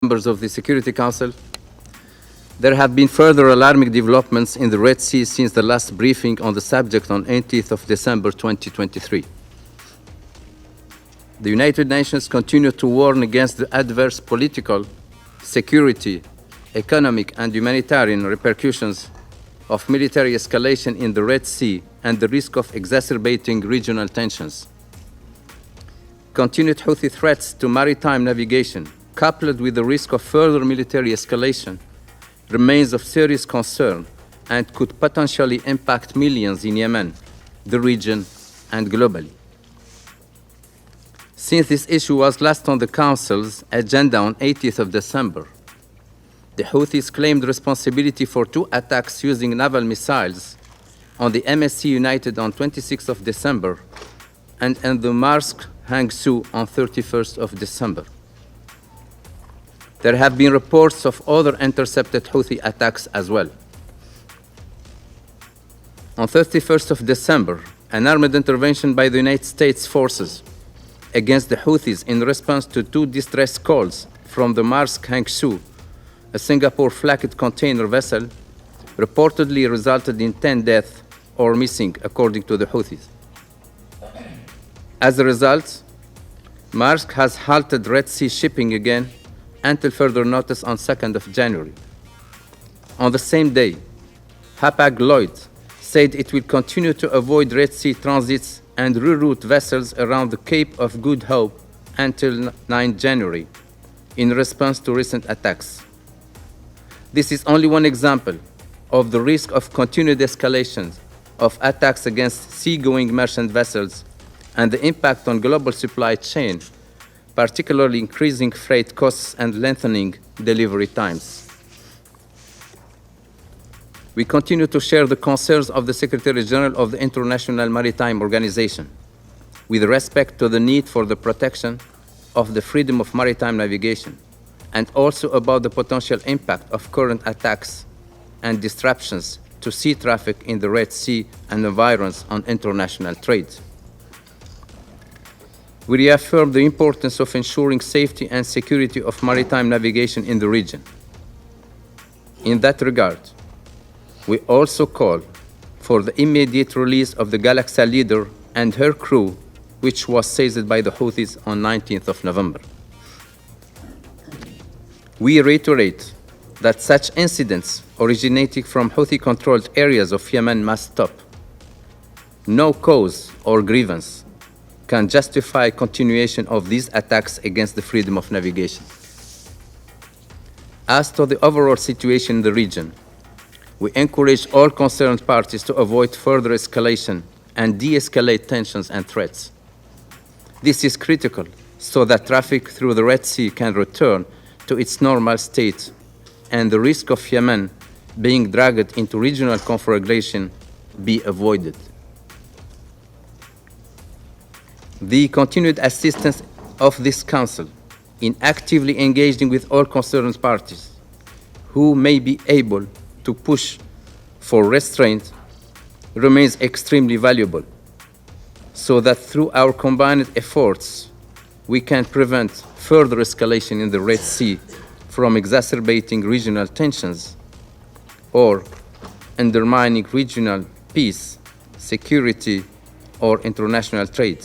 Members of the Security Council, there have been further alarming developments in the Red Sea since the last briefing on the subject on 18th of December 2023. The United Nations continue to warn against the adverse political, security, economic, and humanitarian repercussions of military escalation in the Red Sea and the risk of exacerbating regional tensions. Continued Houthi threats to maritime navigation, coupled with the risk of further military escalation, remains of serious concern and could potentially impact millions in Yemen, the region, and globally. Since this issue was last on the Council's agenda on 18th of December, the Houthis claimed responsibility for 2 attacks using naval missiles on the MSC United on 26th of December and in the Marsk Hangzhou on 31st of December. There have been reports of other intercepted Houthi attacks as well. On 31st of December, an armed intervention by the United States forces against the Houthis in response to 2 distress calls from the Marsk Hangzhou, a Singapore-flagged container vessel, reportedly resulted in 10 deaths or missing, according to the Houthis. As a result, Marsk has halted Red Sea shipping again until further notice on 2nd of January. On the same day, Hapag-Lloyd said it will continue to avoid Red Sea transits and reroute vessels around the Cape of Good Hope until 9 January in response to recent attacks. This is only one example of the risk of continued escalation of attacks against seagoing merchant vessels and the impact on global supply chain, particularly increasing freight costs and lengthening delivery times. We continue to share the concerns of the Secretary General of the International Maritime Organization with respect to the need for the protection of the freedom of maritime navigation, and also about the potential impact of current attacks and disruptions to sea traffic in the Red Sea and environs on international trade. We reaffirm the importance of ensuring safety and security of maritime navigation in the region. In that regard, we also call for the immediate release of the Galaxy leader and her crew, which was seized by the Houthis on 19th of November. We reiterate that such incidents originating from Houthi-controlled areas of Yemen must stop. No cause or grievance can justify continuation of these attacks against the freedom of navigation. As to the overall situation in the region, we encourage all concerned parties to avoid further escalation and de-escalate tensions and threats. This is critical so that traffic through the Red Sea can return to its normal state and the risk of Yemen being dragged into regional conflagration be avoided. The continued assistance of this Council in actively engaging with all concerned parties who may be able to push for restraint remains extremely valuable, so that through our combined efforts we can prevent further escalation in the Red Sea from exacerbating regional tensions or undermining regional peace, security, or international trade.